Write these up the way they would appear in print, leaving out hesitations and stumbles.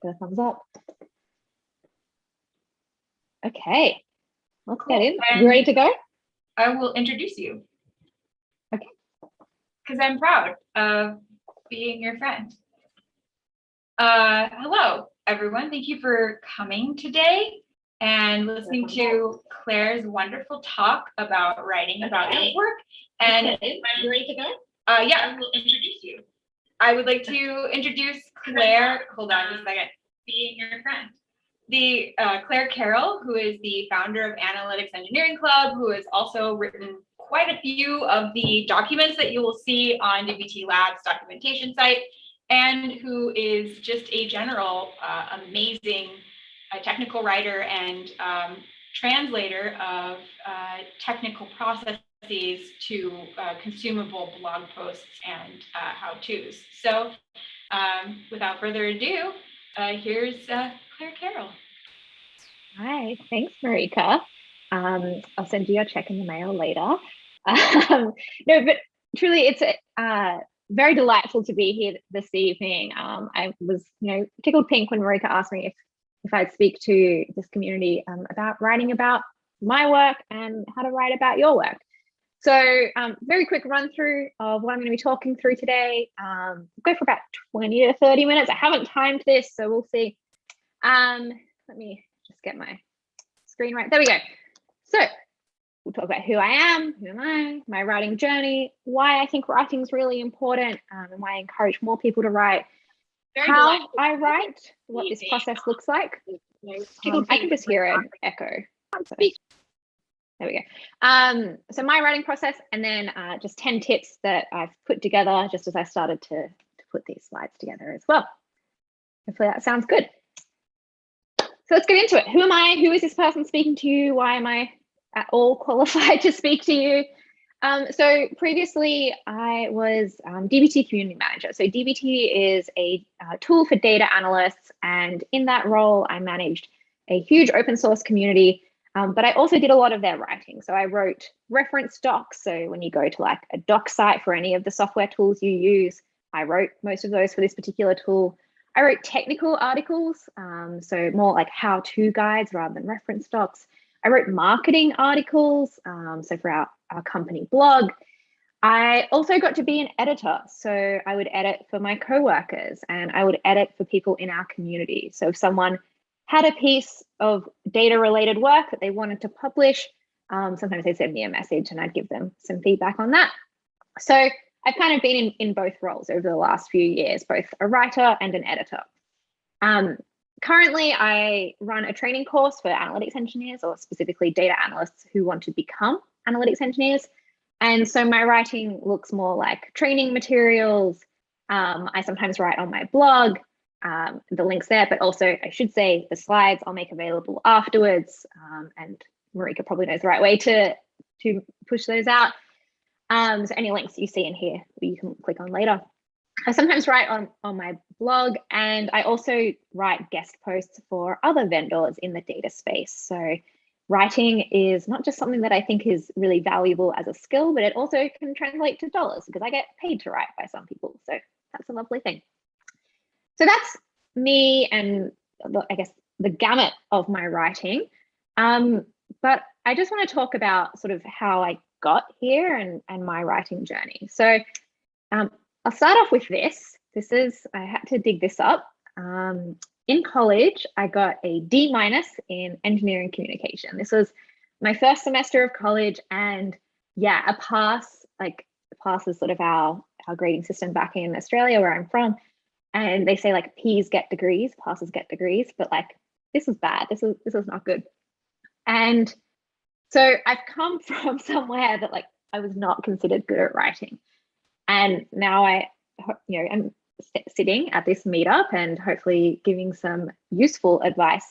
Got a thumbs up. Okay, let's get in. You ready to go? I will introduce you. Okay. Because I'm proud of being your friend. Hello, everyone. Thank you for coming today and listening to Claire's wonderful talk about writing about your work. And are you ready to go? Yeah, I will introduce you. I would like to introduce Claire. Hold on just a second. Being your friend. The Claire Carroll, who is the founder of Analytics Engineering Club, who has also written quite a few of the documents that you will see on DBT Labs documentation site, and who is just a general amazing technical writer and translator of technical processes to consumable blog posts and how-tos. So without further ado, here's Claire Carroll. Hi, thanks, Marika. I'll send you your check in the mail later. No, but truly, it's very delightful to be here this evening. I was, tickled pink when Marika asked me if I'd speak to this community about writing about my work and how to write about your work. So very quick run through of what I'm going to be talking through today. Go for about 20 to 30 minutes. I haven't timed this, so we'll see. Let me just get my screen right. There we go. So we'll talk about who I am, who am I, my writing journey, why I think writing is really important, and why I encourage more people to write, how I write, what this process looks like. I can just hear an echo. So, there we go. So my writing process, and then just 10 tips that I've put together just as I started to put these slides together as well. Hopefully that sounds good. So let's get into it. Who am I? Who is this person speaking to you? Why am I at all qualified to speak to you? So previously I was DBT community manager. So DBT is a tool for data analysts. And in that role, I managed a huge open source community, but I also did a lot of their writing. So I wrote reference docs. So when you go to like a doc site for any of the software tools you use, I wrote most of those for this particular tool. I wrote technical articles, so more like how-to guides rather than reference docs. I wrote marketing articles, so for our company blog. I also got to be an editor, so I would edit for my coworkers and I would edit for people in our community. So if someone had a piece of data-related work that they wanted to publish, sometimes they'd send me a message and I'd give them some feedback on that. So I've kind of been in both roles over the last few years, both a writer and an editor. Currently, I run a training course for analytics engineers, or specifically data analysts who want to become analytics engineers. And so my writing looks more like training materials. I sometimes write on my blog, the link's there, but also I should say the slides I'll make available afterwards. And Marika probably knows the right way to push those out. So any links you see in here, you can click on later. I sometimes write on my blog, and I also write guest posts for other vendors in the data space. So writing is not just something that I think is really valuable as a skill, but it also can translate to dollars because I get paid to write by some people. So that's a lovely thing. So that's me and I guess the gamut of my writing. But I just want to talk about sort of how I got here and my writing journey. So I'll start off with this. I had to dig this up. In college, I got a D- in engineering communication. This was my first semester of college, and yeah, a pass. Like a pass is sort of our grading system back in Australia where I'm from. And they say like P's get degrees, passes get degrees, but like this was bad. This was not good. And so I've come from somewhere that like I was not considered good at writing. And now I'm sitting at this meetup and hopefully giving some useful advice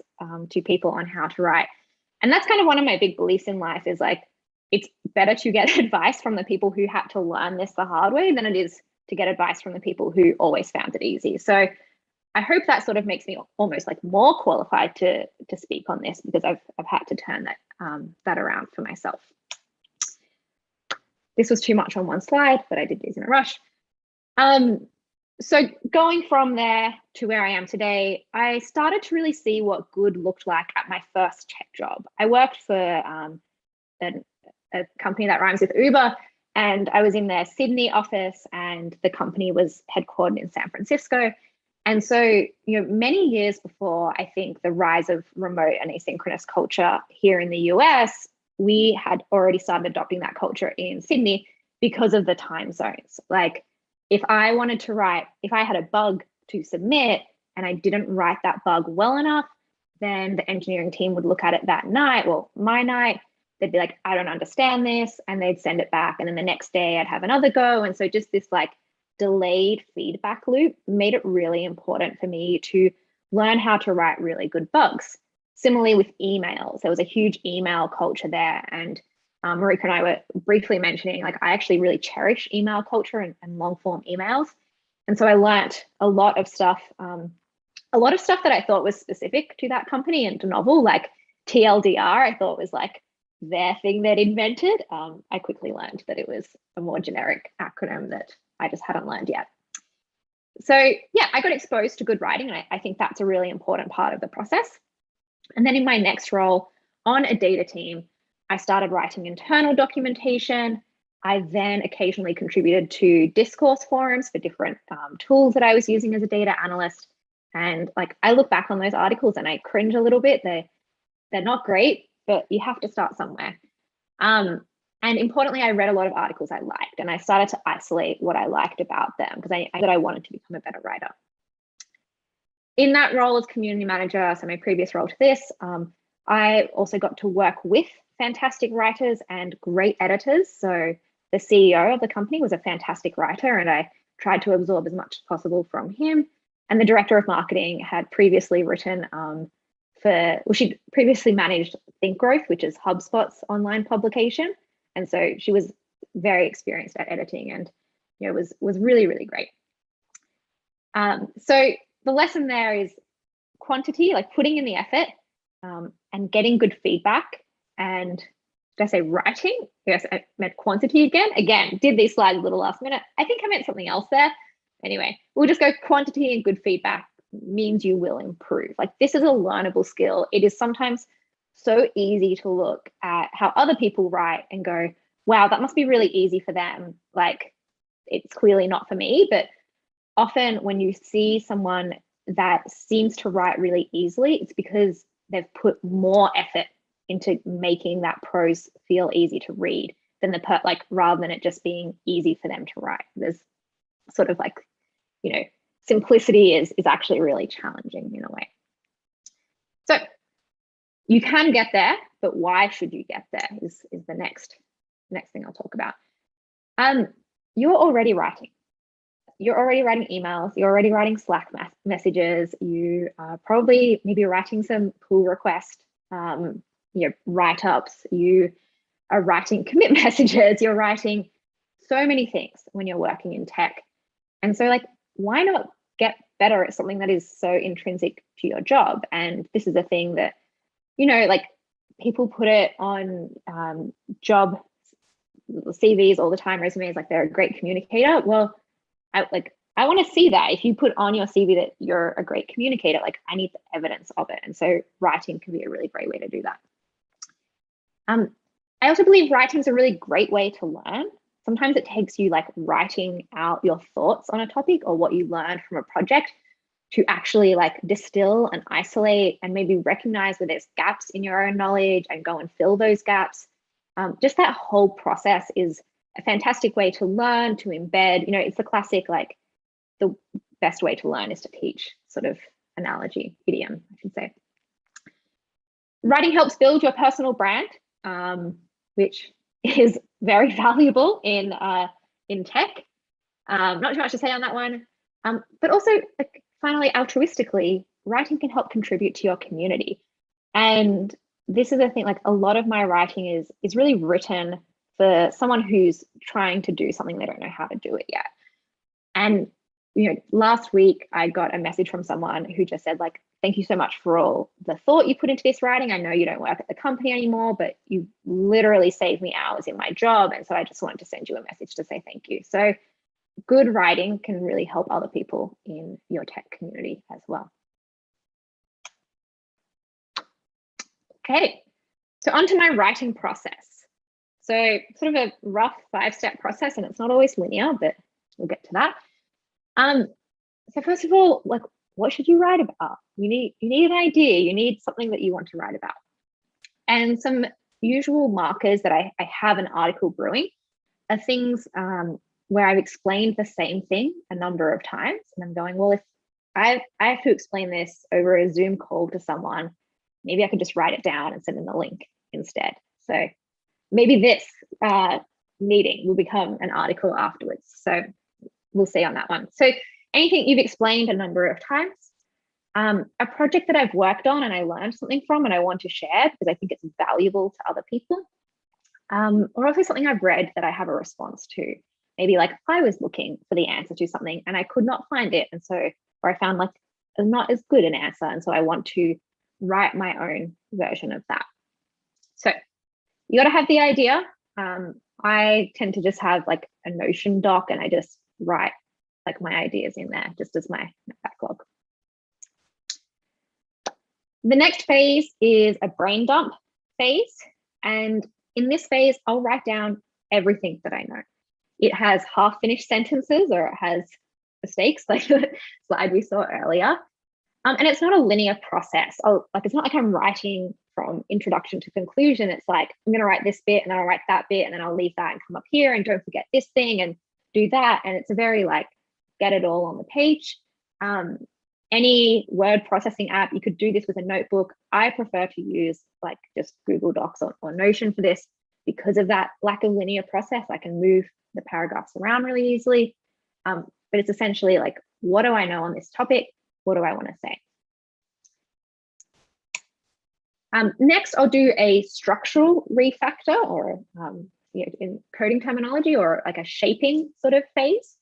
to people on how to write. And that's kind of one of my big beliefs in life is like, it's better to get advice from the people who had to learn this the hard way than it is to get advice from the people who always found it easy. So I hope that sort of makes me almost like more qualified to speak on this because I've had to turn that around for myself. This was too much on one slide, but I did these in a rush. So going from there to where I am today, I started to really see what good looked like at my first tech job. I worked for a company that rhymes with Uber, and I was in their Sydney office, and the company was headquartered in San Francisco. And so, many years before, I think the rise of remote and asynchronous culture here in the US, we had already started adopting that culture in Sydney because of the time zones. Like, if I had a bug to submit and I didn't write that bug well enough, then the engineering team would look at it that night, well, my night, they'd be like, I don't understand this, and they'd send it back. And then the next day I'd have another go. And so just this like delayed feedback loop made it really important for me to learn how to write really good bugs. Similarly with emails, there was a huge email culture there. And Marika and I were briefly mentioning, like, I actually really cherish email culture and long form emails. And so I learned a lot of stuff that I thought was specific to that company and novel, like TLDR, I thought was like their thing they'd invented. I quickly learned that it was a more generic acronym that I just hadn't learned yet. So yeah, I got exposed to good writing, and I think that's a really important part of the process. And then in my next role on a data team, I started writing internal documentation. I then occasionally contributed to discourse forums for different tools that I was using as a data analyst. And like, I look back on those articles and I cringe a little bit. They're not great, but you have to start somewhere. And importantly, I read a lot of articles I liked, and I started to isolate what I liked about them because I thought I wanted to become a better writer. In that role as community manager, so my previous role to this, I also got to work with fantastic writers and great editors. So the CEO of the company was a fantastic writer, and I tried to absorb as much as possible from him. And the director of marketing had previously written she'd previously managed Think Growth, which is HubSpot's online publication. And so she was very experienced at editing, and was really, really great. So the lesson there is quantity, like putting in the effort and getting good feedback. And did I say writing? Yes, I meant quantity again. Again, did these slides a little last minute. I think I meant something else there. Anyway, we'll just go quantity and good feedback means you will improve. Like, this is a learnable skill. It is sometimes so easy to look at how other people write and go, wow, that must be really easy for them. Like, it's clearly not for me. But often when you see someone that seems to write really easily, it's because they've put more effort into making that prose feel easy to read than rather than it just being easy for them to write. There's sort of like, simplicity is actually really challenging in a way. So you can get there, but why should you get there is the next thing I'll talk about. You're already writing. You're already writing emails. You're already writing Slack messages. You are probably maybe writing some pull request write-ups. You are writing commit messages. You're writing so many things when you're working in tech. And so, like, why not get better at something that is so intrinsic to your job? And this is a thing that, like, people put it on job CVs all the time, resumes, like they're a great communicator. Well, I want to see that. If you put on your CV that you're a great communicator, like, I need the evidence of it. And so writing can be a really great way to do that. I also believe writing is a really great way to learn. Sometimes it takes you like writing out your thoughts on a topic or what you learned from a project to actually like distill and isolate and maybe recognize where there's gaps in your own knowledge and go and fill those gaps. Just that whole process is a fantastic way to learn, to embed. It's the classic, like, the best way to learn is to teach sort of analogy, idiom, I should say. Writing helps build your personal brand, which is very valuable in tech. Not too much to say on that one. But also, like, finally, altruistically, writing can help contribute to your community. And this is the thing, like, a lot of my writing is really written for someone who's trying to do something they don't know how to do it yet. And last week I got a message from someone who just said, like, thank you so much for all the thought you put into this writing. I know you don't work at the company anymore, but you literally saved me hours in my job. And so I just wanted to send you a message to say thank you. So good writing can really help other people in your tech community as well. Okay, so onto my writing process. So sort of a rough 5-step process, and it's not always linear, but we'll get to that. So first of all, like, what should you write about? You need an idea. You need something that you want to write about. And some usual markers that I have an article brewing are things where I've explained the same thing a number of times, and I'm going, well, if I have to explain this over a Zoom call to someone, maybe I could just write it down and send them the link instead. So maybe this meeting will become an article afterwards. So we'll see on that one. So anything you've explained a number of times, a project that I've worked on and I learned something from and I want to share because I think it's valuable to other people, or also something I've read that I have a response to. Maybe like I was looking for the answer to something and I could not find it. And so, or I found like not as good an answer. And so I want to write my own version of that. So you got to have the idea. I tend to just have like a Notion doc and I just write like my ideas in there just as my backlog. The next phase is a brain dump phase. And in this phase, I'll write down everything that I know. It has half finished sentences or it has mistakes like the slide we saw earlier. And it's not a linear process. It's not like I'm writing from introduction to conclusion. It's like, I'm going to write this bit and then I'll write that bit and then I'll leave that and come up here and don't forget this thing and do that. And it's a very like, get it all on the page. Any word processing app, you could do this with a notebook. I prefer to use like just Google Docs or Notion for this because of that lack of linear process. I can move the paragraphs around really easily. But it's essentially like, what do I know on this topic? What do I want to say? Next, I'll do a structural refactor or in coding terminology or like a shaping sort of phase.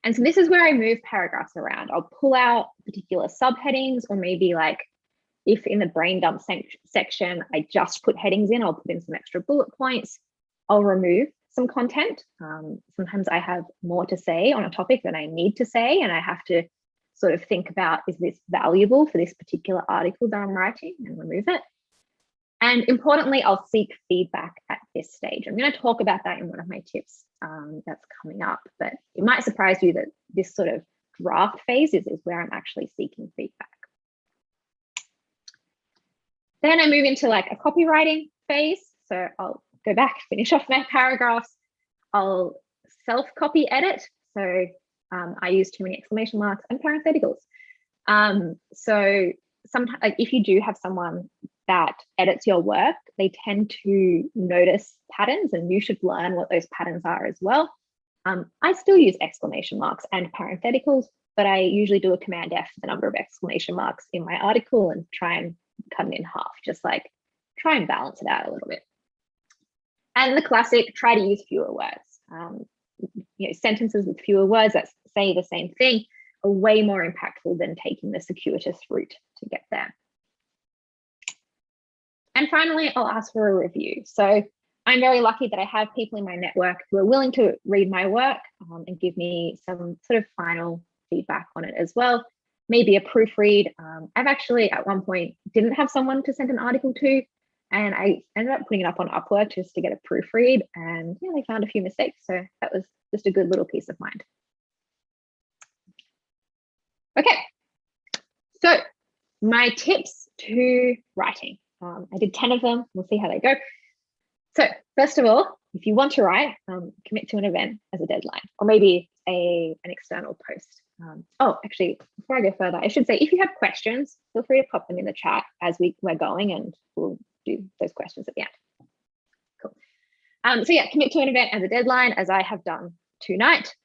And so this is where I move paragraphs around. I'll pull out particular subheadings, or maybe like if in the brain dump section, I just put headings in, I'll put in some extra bullet points. I'll remove some content. Sometimes I have more to say on a topic than I need to say, and I have to sort of think about, is this valuable for this particular article that I'm writing, and remove it. And importantly, I'll seek feedback at this stage. I'm going to talk about that in one of my tips that's coming up, but it might surprise you that this sort of draft phase is where I'm actually seeking feedback. Then I move into like a copywriting phase. So I'll go back, finish off my paragraphs. I'll self-copy edit. So I use too many exclamation marks and parentheticals. So sometimes, like if you do have someone that edits your work, they tend to notice patterns, and you should learn what those patterns are as well. I still use exclamation marks and parentheticals, but I usually do a Command F for the number of exclamation marks in my article and try and cut it in half, just like try and balance it out a little bit. And the classic, try to use fewer words. Sentences with fewer words that say the same thing are way more impactful than taking the circuitous route to get there. And finally, I'll ask for a review. So I'm very lucky that I have people in my network who are willing to read my work and give me some sort of final feedback on it as well. Maybe a proofread. I've actually at one point didn't have someone to send an article to, and I ended up putting it up on Upwork just to get a proofread, and they found a few mistakes. So that was just a good little peace of mind. Okay, so my tips to writing. I did 10 of them. We'll see how they go. So first of all, if you want to write, commit to an event as a deadline, or maybe an external post. Actually, before I go further, I should say, if you have questions, feel free to pop them in the chat as we're going, and we'll do those questions at the end. Cool. So yeah, commit to an event as a deadline, as I have done tonight.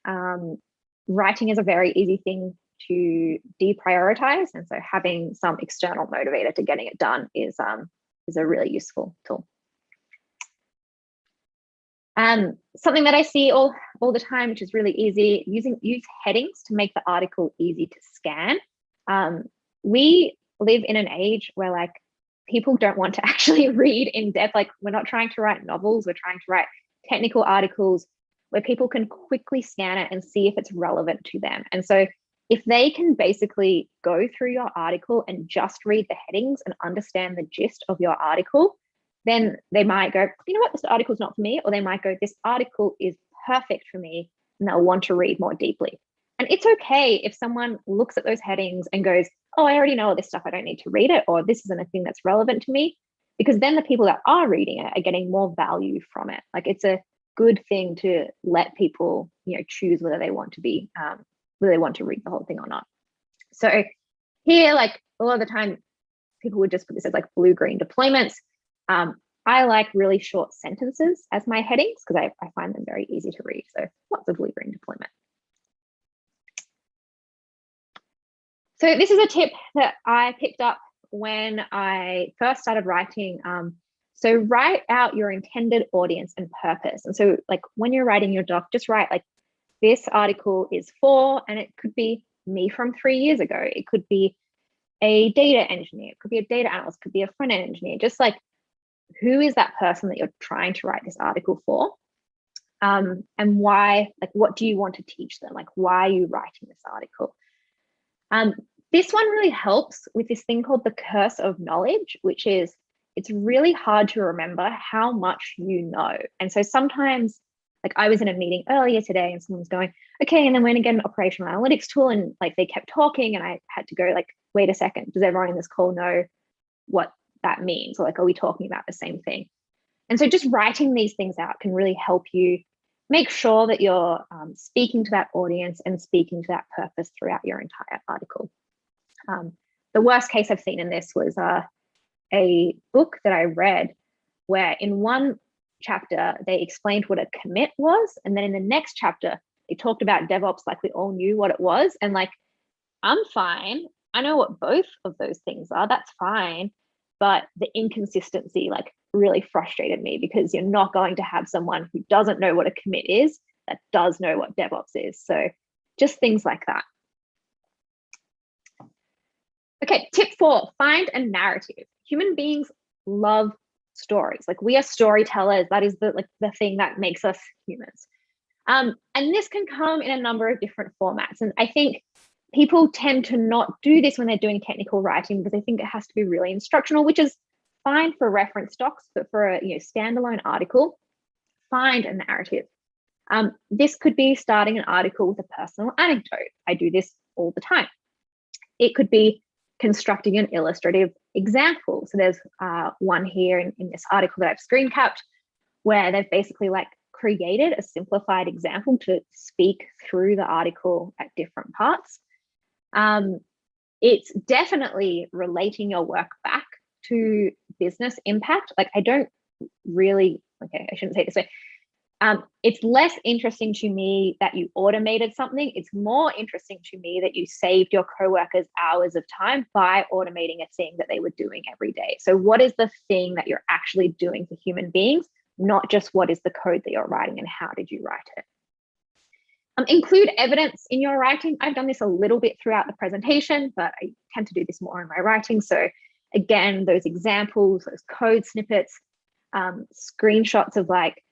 Writing is a very easy thing to deprioritize, and so having some external motivator to getting it done is a really useful tool. Something that I see all the time, which is really easy, use headings to make the article easy to scan. We live in an age where like people don't want to actually read in depth. Like we're not trying to write novels, we're trying to write technical articles. where people can quickly scan it and see if it's relevant to them. And so if they can basically go through your article and just read the headings and understand the gist of your article, then they might go, you know what, this article is not for me. Or they might go, this article is perfect for me, and they'll want to read more deeply. And it's okay if someone looks at those headings and goes, oh, I already know all this stuff, I don't need to read it, or this isn't a thing that's relevant to me, because then the people that are reading it are getting more value from it. Like, it's a good thing to let people, choose whether they want to be, whether they want to read the whole thing or not. So here, like, a lot of the time, people would just put this as like blue-green deployments. I like really short sentences as my headings because I find them very easy to read. So lots of blue-green deployment. So this is a tip that I picked up when I first started writing. So write out your intended audience and purpose. And so, like, when you're writing your doc, just write like, this article is for, and it could be me from 3 years ago. It could be a data engineer. It could be a data analyst. It could be a front-end engineer. Just like, who is that person that you're trying to write this article for? And why, like, what do you want to teach them? Like, why are you writing this article? This one really helps with this thing called the curse of knowledge, which is, it's really hard to remember how much you know. And so sometimes, like, I was in a meeting earlier today and someone was going, okay, and then we're going to get an operational analytics tool. And like, they kept talking and I had to go like, wait a second, does everyone in this call know what that means? Or like, are we talking about the same thing? And so just writing these things out can really help you make sure that you're speaking to that audience and speaking to that purpose throughout your entire article. The worst case I've seen in this was a book that I read where in one chapter they explained what a commit was, and then in the next chapter they talked about DevOps like we all knew what it was. And like, I'm fine, I know what both of those things are, that's fine, but the inconsistency like really frustrated me, because you're not going to have someone who doesn't know what a commit is that does know what DevOps is. So just things like that. Okay, tip 4, find a narrative. Human beings love stories. Like, we are storytellers. That is the thing that makes us humans. And this can come in a number of different formats. And I think people tend to not do this when they're doing technical writing because they think it has to be really instructional, which is fine for reference docs, but for a standalone article, find a narrative. This could be starting an article with a personal anecdote. I do this all the time. It could be constructing an illustrative example. So there's one here in this article that I've screen capped where they've basically like created a simplified example to speak through the article at different parts. It's definitely relating your work back to business impact. Like, I don't really, okay, I shouldn't say it this way. It's less interesting to me that you automated something. It's more interesting to me that you saved your coworkers hours of time by automating a thing that they were doing every day. So what is the thing that you're actually doing for human beings, not just what is the code that you're writing and how did you write it? Include evidence in your writing. I've done this a little bit throughout the presentation, but I tend to do this more in my writing. So again, those examples, those code snippets, screenshots of like,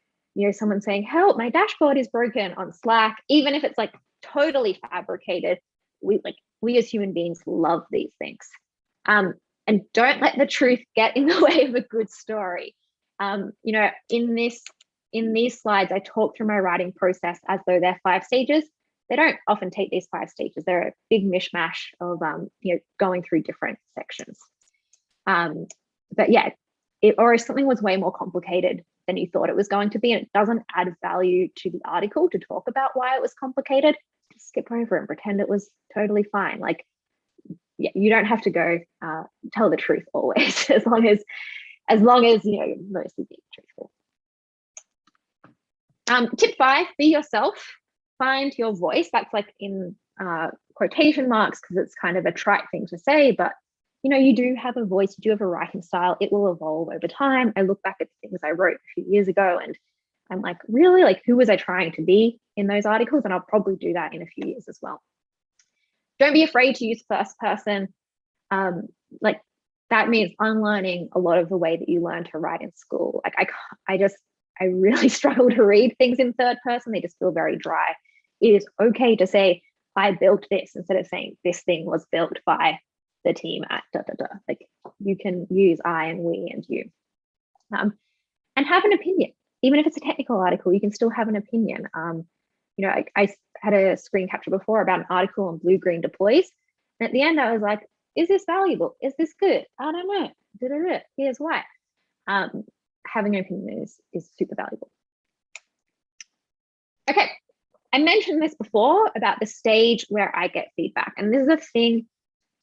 someone saying, help, my dashboard is broken on Slack, even if it's like totally fabricated. We as human beings love these things. And don't let the truth get in the way of a good story. In these slides, I talk through my writing process as though they're 5 stages. They don't often take these 5 stages. They're a big mishmash of going through different sections. But yeah, or if something was way more complicated than you thought it was going to be, and it doesn't add value to the article to talk about why it was complicated, just skip over and pretend it was totally fine. Like, yeah, you don't have to go tell the truth always, as long as you're mostly being truthful. Tip 5, be yourself. Find your voice. That's like in quotation marks because it's kind of a trite thing to say, but you do have a voice, you do have a writing style. It will evolve over time. I look back at things I wrote a few years ago and I'm like, really, like, who was I trying to be in those articles? And I'll probably do that in a few years as well. Don't be afraid to use first person. Like, that means unlearning a lot of the way that you learn to write in school. Like, I really struggle to read things in third person. They just feel very dry. It is okay to say, I built this, instead of saying this thing was built by the team at da da da. Like, you can use I and we and you. And have an opinion. Even if it's a technical article, you can still have an opinion. I had a screen capture before about an article on blue-green deploys. And at the end, I was like, is this valuable? Is this good? I don't know. Here's why. Having an opinion is super valuable. Okay, I mentioned this before about the stage where I get feedback. And this is a thing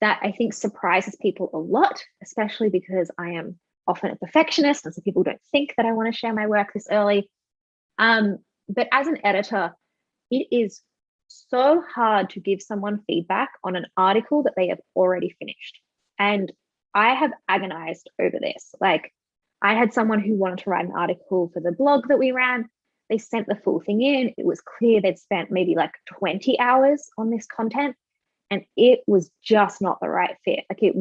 that I think surprises people a lot, especially because I am often a perfectionist, and so people don't think that I want to share my work this early. But as an editor, it is so hard to give someone feedback on an article that they have already finished. And I have agonized over this. Like, I had someone who wanted to write an article for the blog that we ran. They sent the full thing in. It was clear they'd spent maybe like 20 hours on this content, and it was just not the right fit. Like, it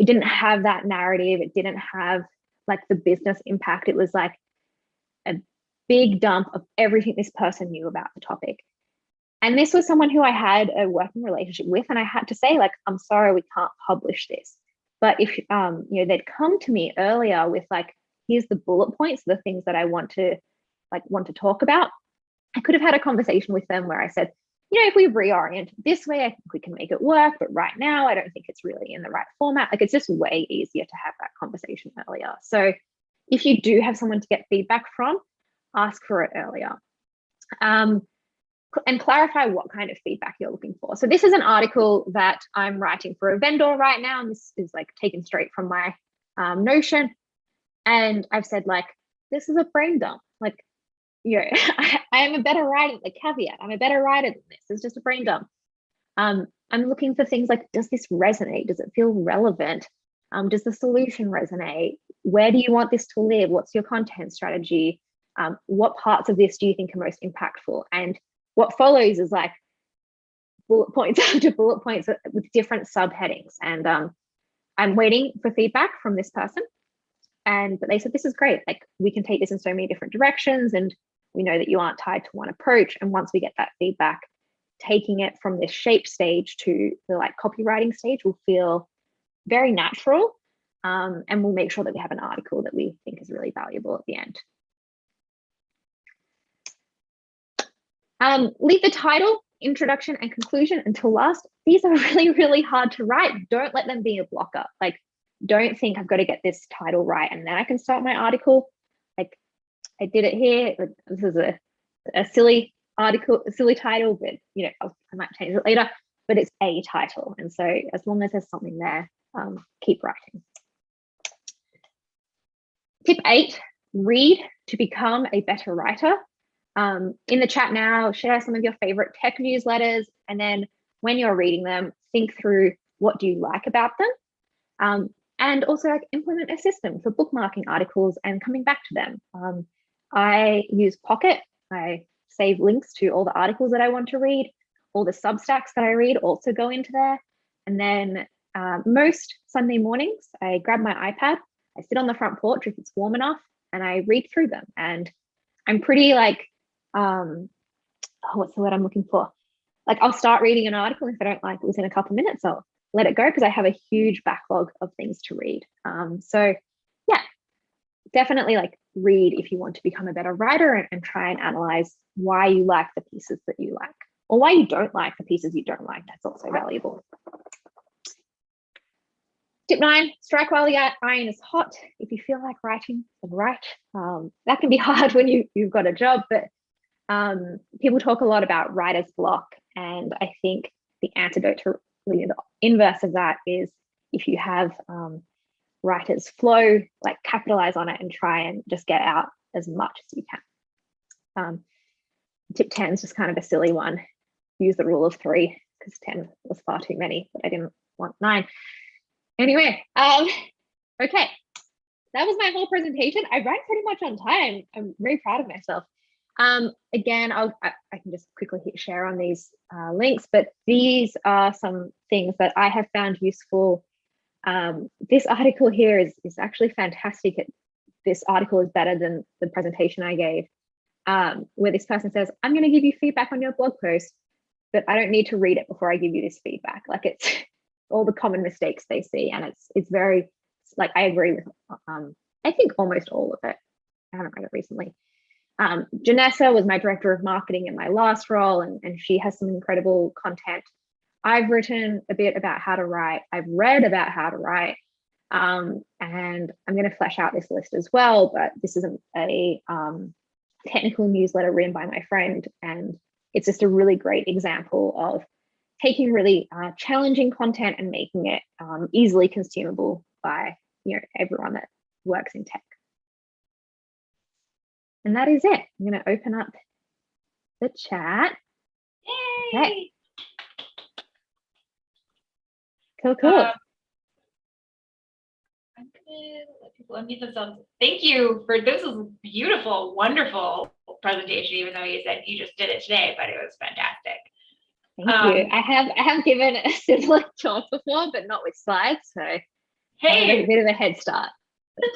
didn't have that narrative. It didn't have like the business impact. It was like a big dump of everything this person knew about the topic. And this was someone who I had a working relationship with, and I had to say, like, I'm sorry, we can't publish this. But if they'd come to me earlier with like, here's the bullet points, the things that I want to talk about, I could have had a conversation with them where I said, if we reorient this way, I think we can make it work. But right now, I don't think it's really in the right format. Like, it's just way easier to have that conversation earlier. So if you do have someone to get feedback from, ask for it earlier. And clarify what kind of feedback you're looking for. So this is an article that I'm writing for a vendor right now. And this is like taken straight from my Notion. And I've said, like, this is a brain dump. Like, I am a better writer, like, caveat, I'm a better writer than this. It's just a brain dump. I'm looking for things like, does this resonate? Does it feel relevant? Does the solution resonate? Where do you want this to live? What's your content strategy? What parts of this do you think are most impactful? And what follows is like bullet points after bullet points with different subheadings. And I'm waiting for feedback from this person. But they said, this is great. Like, we can take this in so many different directions, and we know that you aren't tied to one approach. And once we get that feedback, taking it from this shape stage to the like copywriting stage will feel very natural. And we'll make sure that we have an article that we think is really valuable at the end. Leave the title, introduction, and conclusion until last. These are really, really hard to write. Don't let them be a blocker. Like, don't think I've got to get this title right and then I can start my article. Like, I did it here. This is a silly article, a silly title, but I might change it later. But it's a title, and so as long as there's something there, keep writing. Tip 8: read to become a better writer. In the chat now, share some of your favorite tech newsletters, and then when you're reading them, think through, what do you like about them? And also, like, implement a system for bookmarking articles and coming back to them. I use Pocket. I save links to all the articles that I want to read. All the Substacks that I read also go into there. And then most Sunday mornings, I grab my iPad, I sit on the front porch if it's warm enough, and I read through them. And I'm pretty like, what's the word I'm looking for? Like, I'll start reading an article. If I don't like it within a couple of minutes, I'll let it go, because I have a huge backlog of things to read. So yeah, definitely like read if you want to become a better writer, and try and analyze why you like the pieces that you like, or why you don't like the pieces you don't like. That's also valuable. Tip 9, strike while the iron is hot. If you feel like writing, then write. That can be hard when you've got a job, but people talk a lot about writer's block. And I think the antidote to really the inverse of that is, if you have writer's flow, like, capitalize on it and try and just get out as much as you can. Tip 10 is just kind of a silly one. Use the rule of 3, because 10 was far too many, but I didn't want 9. Anyway, okay, that was my whole presentation. I ran pretty much on time. I'm very proud of myself. Again, I can just quickly hit share on these links, but these are some things that I have found useful. This article here is actually fantastic at this article is better than the presentation I gave, where this person says, I'm going to give you feedback on your blog post, but I don't need to read it before I give you this feedback. Like, it's all the common mistakes they see. And it's very, like, I agree with, I think almost all of it. I haven't read it recently. Janessa was my director of marketing in my last role, and she has some incredible content. I've written a bit about how to write. I've read about how to write. And I'm going to flesh out this list as well, but this is a technical newsletter written by my friend, and it's just a really great example of taking really challenging content and making it easily consumable by everyone that works in tech. And that is it. I'm going to open up the chat. Yay! Okay. Cool. I'm gonna let people unmute themselves. Thank you for this. Was beautiful, wonderful presentation. Even though you said you just did it today, but it was fantastic. Thank you. I have given a similar talk before, but not with slides, so hey, a bit of a head start. But,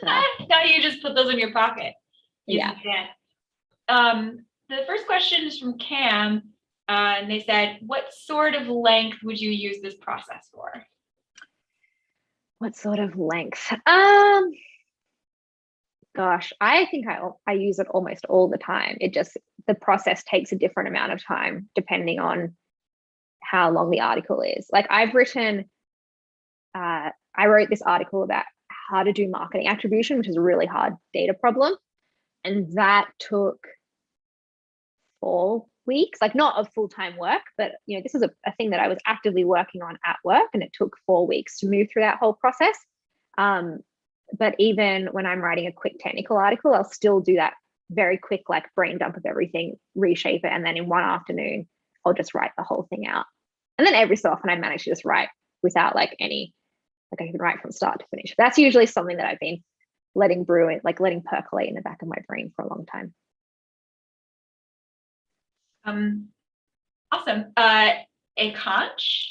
now you just put those in your pocket. Yeah. The first question is from Cam, and they said, "What sort of length would you use this process for?" What sort of length? Gosh, I think I use it almost all the time. The process takes a different amount of time depending on how long the article is. Like, I wrote this article about how to do marketing attribution, which is a really hard data problem. And that took 4 weeks, like not of full-time work, but this is a thing that I was actively working on at work, and it took 4 weeks to move through that whole process. But even when I'm writing a quick technical article, I'll still do that very quick, like, brain dump of everything, reshape it, and then in one afternoon, I'll just write the whole thing out. And then every so often I manage to just write without I can write from start to finish. That's usually something that I've been letting brew, letting percolate in the back of my brain for a long time. Awesome. Akansh?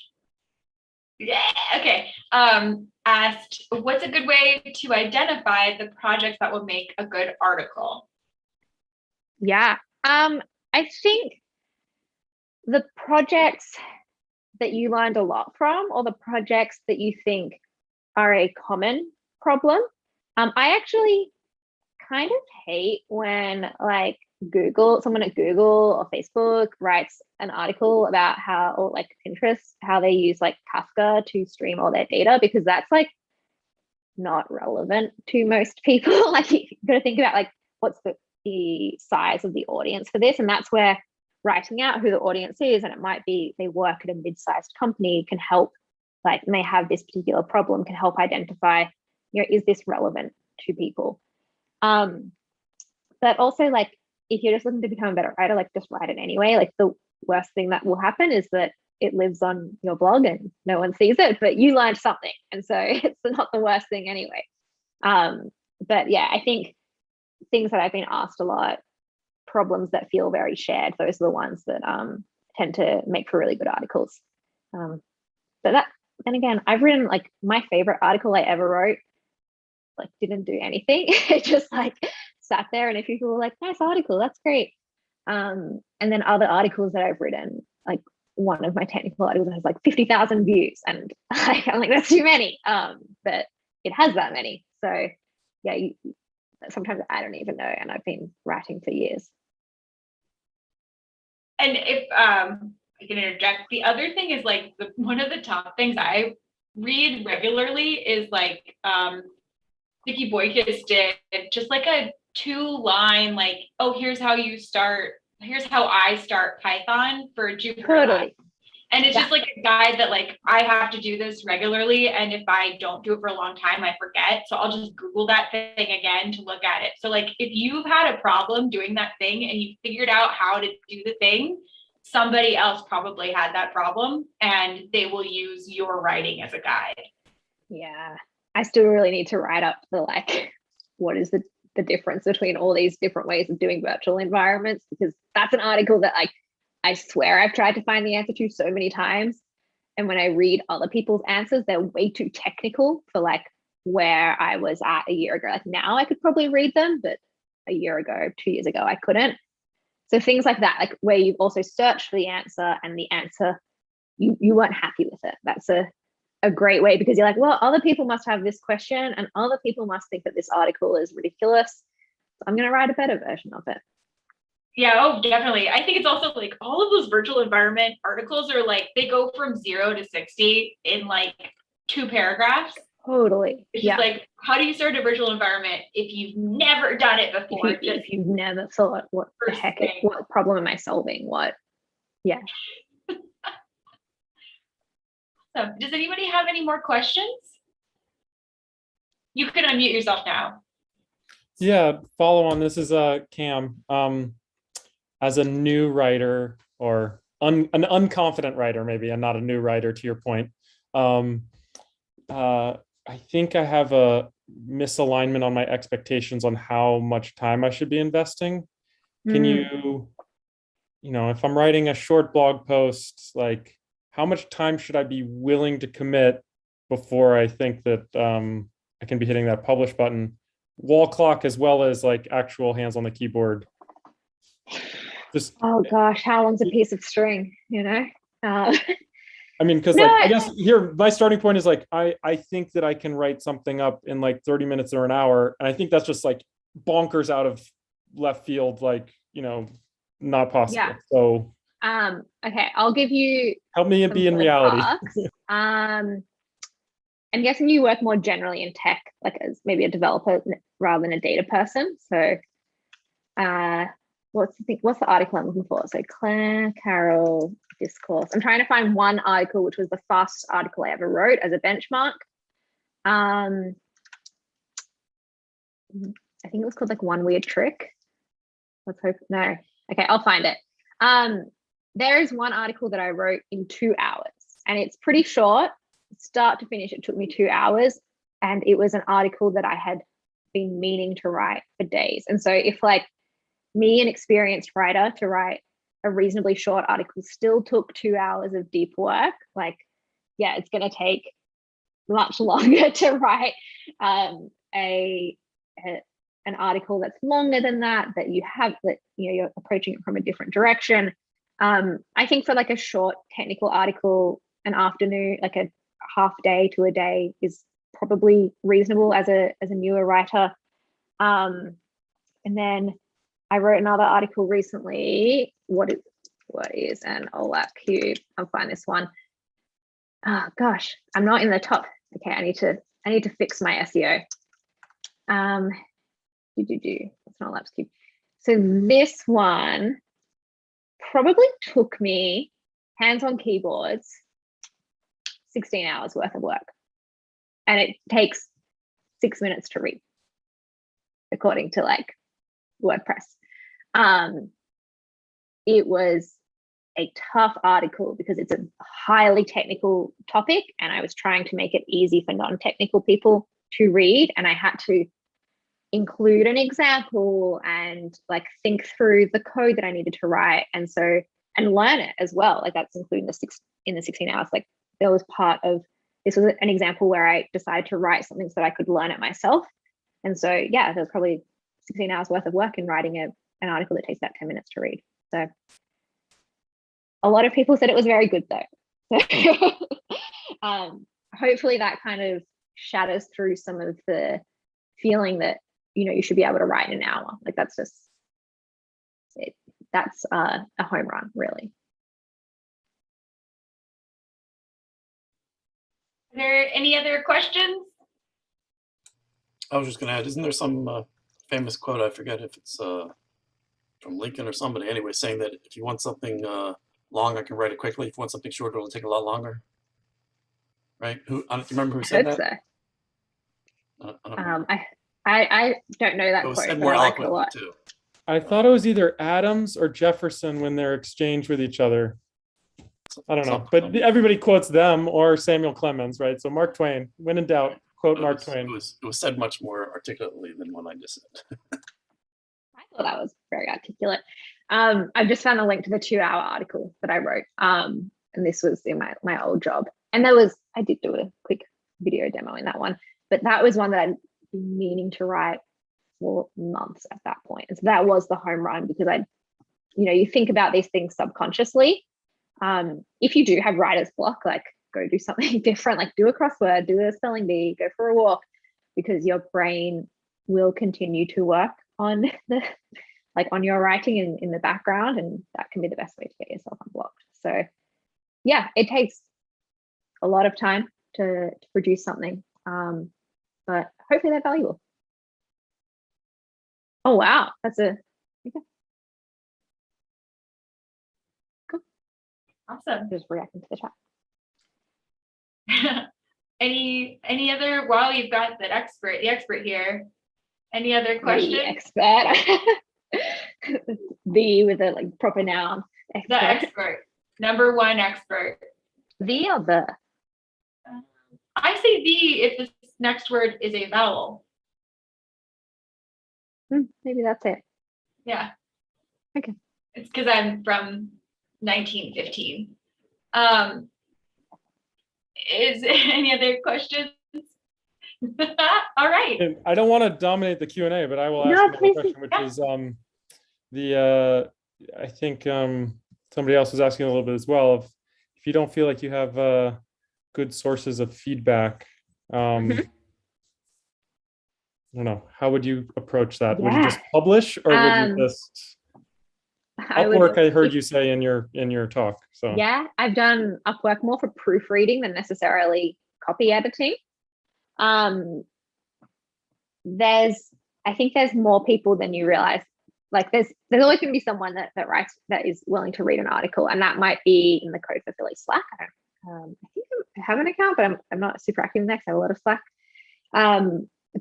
Yeah, okay. Asked, what's a good way to identify the projects that will make a good article? Yeah. I think the projects that you learned a lot from, or the projects that you think are a common problem. I actually kind of hate when someone at Google or Facebook writes an article about or Pinterest, how they use Kafka to stream all their data, because that's not relevant to most people. You got to think about what's the size of the audience for this, and that's where writing out who the audience is, and it might be they work at a mid-sized company, can help, and they have this particular problem, can help identify, is this relevant to people? But also, if you're just looking to become a better writer, just write it anyway. The worst thing that will happen is that it lives on your blog and no one sees it, but you learned something, and so it's not the worst thing anyway. But yeah, I think things that I've been asked a lot, problems that feel very shared, those are the ones that tend to make for really good articles. But then again, I've written my favorite article I ever wrote didn't do anything. It just sat there, and if people were nice article, that's great. And then other articles that I've written, one of my technical articles has 50,000 views, and I'm that's too many. But it has that many. So yeah, sometimes I don't even know, and I've been writing for years. And if I can interject, the other thing is one of the top things I read regularly is Vicky Boykis did just a 2-line here's how I start Python for Jupyter. Totally. And it's just a guide that I have to do this regularly, and if I don't do it for a long time, I forget. So I'll just Google that thing again to look at it. So if you've had a problem doing that thing and you figured out how to do the thing, somebody else probably had that problem, and they will use your writing as a guide. Yeah, I still really need to write up the what is the difference between all these different ways of doing virtual environments, because that's an article that I swear I've tried to find the answer to so many times. And when I read other people's answers, they're way too technical for where I was at a year ago. Like now I could probably read them, but a year ago, 2 years ago, I couldn't. So things like that, like where you've also searched for the answer and the answer, you weren't happy with it. That's a great way, because you're like, well, other people must have this question and other people must think that this article is ridiculous. So I'm going to write a better version of it. Yeah, oh, definitely. I think it's also like all of those virtual environment articles are like, they go from 0 to 60 in like 2 paragraphs. Totally. It's just like, how do you start a virtual environment if you've never done it before? If you've never thought, what the heck, what problem am I solving? Yeah. So, does anybody have any more questions? You can unmute yourself now. Yeah, follow on. This is Cam. As a new writer, or an unconfident writer, maybe, and not a new writer, to your point. I think I have a misalignment on my expectations on how much time I should be investing. Can you know, if I'm writing a short blog post, like how much time should I be willing to commit before I think that I can be hitting that publish button, wall clock, as well as like actual hands on the keyboard? Just, oh gosh, how long's a piece of string, you know? I mean, because like, I guess here, my starting point is like, I think that I can write something up in like 30 minutes or an hour. And I think that's just like bonkers out of left field, like, you know, not possible. Yeah. So, okay, I'll give you, help me be in reality. I'm guessing you work more generally in tech, like as maybe a developer rather than a data person. So, what's the article I'm looking for? So Claire Carroll discourse. I'm trying to find one article which was the fastest article I ever wrote as a benchmark. I think it was called like One Weird Trick. Let's hope, no. Okay, I'll find it. There is one article that I wrote in 2 hours, and it's pretty short. Start to finish, it took me 2 hours, and it was an article that I had been meaning to write for days. And so if like me, an experienced writer, to write a reasonably short article still took 2 hours of deep work, like, yeah, it's going to take much longer to write an article that's longer than that you have, that, you know, you're approaching it from a different direction. I think for like a short technical article, an afternoon, like a half day to a day is probably reasonable as a newer writer. And then I wrote another article recently. What is an OLAP cube? I'll find this one. Oh gosh, I'm not in the top. Okay, I need to fix my SEO. What's an OLAP cube? So this one probably took me, hands on keyboards, 16 hours worth of work, and it takes 6 minutes to read, according to like WordPress. It was a tough article because it's a highly technical topic, and I was trying to make it easy for non-technical people to read, and I had to include an example and like think through the code that I needed to write, and learn it as well. Like that's including in the 16 hours. Like there was part of this was an example where I decided to write something so that I could learn it myself. And so yeah, there's probably 16 hours worth of work in writing an article that takes about 10 minutes to read. So a lot of people said it was very good though. So hopefully that kind of shatters through some of the feeling that, you know, you should be able to write in an hour. Like that's just it. That's a home run, really. Are there any other questions? I was just going to add, isn't there some famous quote, I forget if it's from Lincoln or somebody, anyway, saying that if you want something long, I can write it quickly. If you want something short, it'll take a lot longer. Right? Do you remember who said that? So. I don't know that quote. It was more eloquently too. I thought it was either Adams or Jefferson when they're exchanged with each other. I don't know, but everybody quotes them or Samuel Clemens, right? So Mark Twain, when in doubt, quote Mark Twain. It was said much more articulately than what I just said. I thought that was very articulate. I've just found a link to the 2-hour article that I wrote. And this was in my old job. And I did do a quick video demo in that one. But that was one that I'd been meaning to write for months at that point. And so that was the home run, because you think about these things subconsciously. If you do have writer's block, like go do something different, like do a crossword, do a spelling bee, go for a walk, because your brain will continue to work on on your writing in the background, and that can be the best way to get yourself unblocked. So yeah, it takes a lot of time to produce something, but hopefully they're valuable. Oh wow, that's okay. Cool. Awesome. Just reacting to the chat. Any other, while you've got the expert here, any other questions? The expert. The with a like proper noun. Expert. The expert. Number one expert. The or the? I say the if this next word is a vowel. Maybe that's it. Yeah. Okay. It's because I'm from 1915. Is any other questions? All right. And I don't want to dominate the Q&A, but I will ask another question, which is I think somebody else was asking a little bit as well. If you don't feel like you have good sources of feedback, I don't know, how would you approach that? Would you just publish, or would you just Upwork? I heard you say in your talk. So yeah, I've done Upwork more for proofreading than necessarily copy editing. I think there's more people than you realize. Like there's always going to be someone that writes, that is willing to read an article, and that might be in the Code for Philly Slack. I think I have an account, but I'm not super active in there because I have a lot of Slack.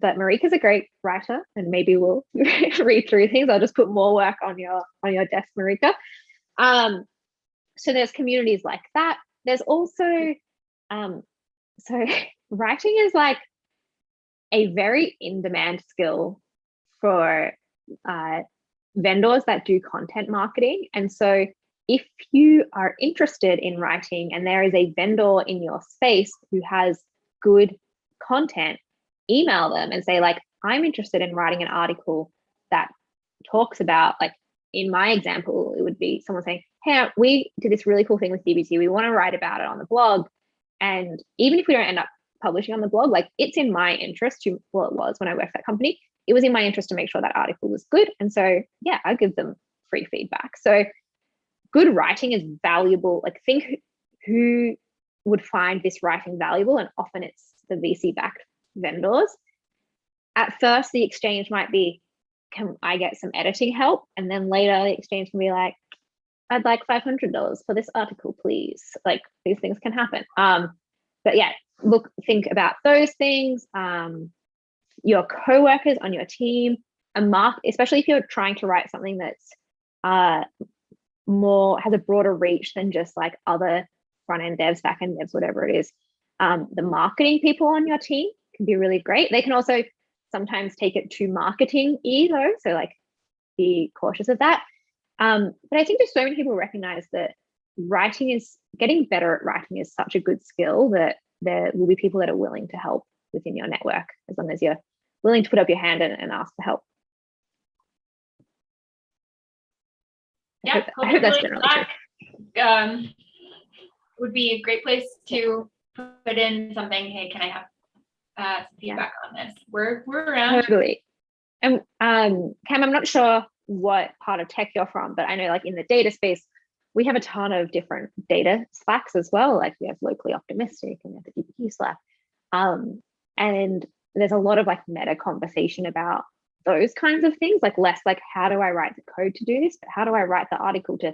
But Marika's a great writer, and maybe we'll read through things. I'll just put more work on your desk, Marika. So there's communities like that. There's also so writing is like a very in-demand skill for vendors that do content marketing. And so if you are interested in writing and there is a vendor in your space who has good content, email them and say, like, I'm interested in writing an article that talks about, like, in my example, it would be someone saying, hey, we did this really cool thing with DBT. We want to write about it on the blog. And even if we don't end up publishing on the blog, like, it's in my interest to, well, it was when I worked at that company, it was in my interest to make sure that article was good. And so, yeah, I give them free feedback. So good writing is valuable. Like, think who would find this writing valuable, and often it's the VC-backed vendors. At first, the exchange might be, can I get some editing help? And then later the exchange can be like, I'd like $500 for this article, please. Like, these things can happen. But yeah, think about those things. Your coworkers on your team, especially if you're trying to write something that's has a broader reach than just like other front-end devs, back-end devs, whatever it is. The marketing people on your team can be really great. They can also sometimes take it to marketing-y though, so like be cautious of that. But I think just so many people recognize that getting better at writing is such a good skill that there will be people that are willing to help within your network, as long as you're willing to put up your hand and ask for help. Yeah, I hope that's generally true. Would be a great place to put in something. Hey, can I have some feedback on this? We're around. Totally. And Cam, I'm not sure what part of tech you're from, but I know, like, in the data space, we have a ton of different data Slacks as well. Like, we have Locally Optimistic and we have the DBT Slack. And there's a lot of like meta conversation about those kinds of things, like less like, how do I write the code to do this, but how do I write the article to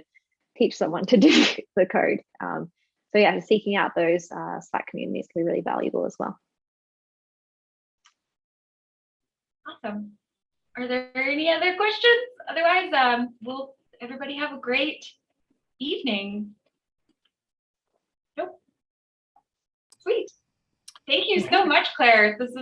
teach someone to do the code? So yeah, seeking out those Slack communities can be really valuable as well. Awesome. Are there any other questions? Otherwise, will everybody have a great evening. Nope. Sweet. Thank you so much, Claire. This is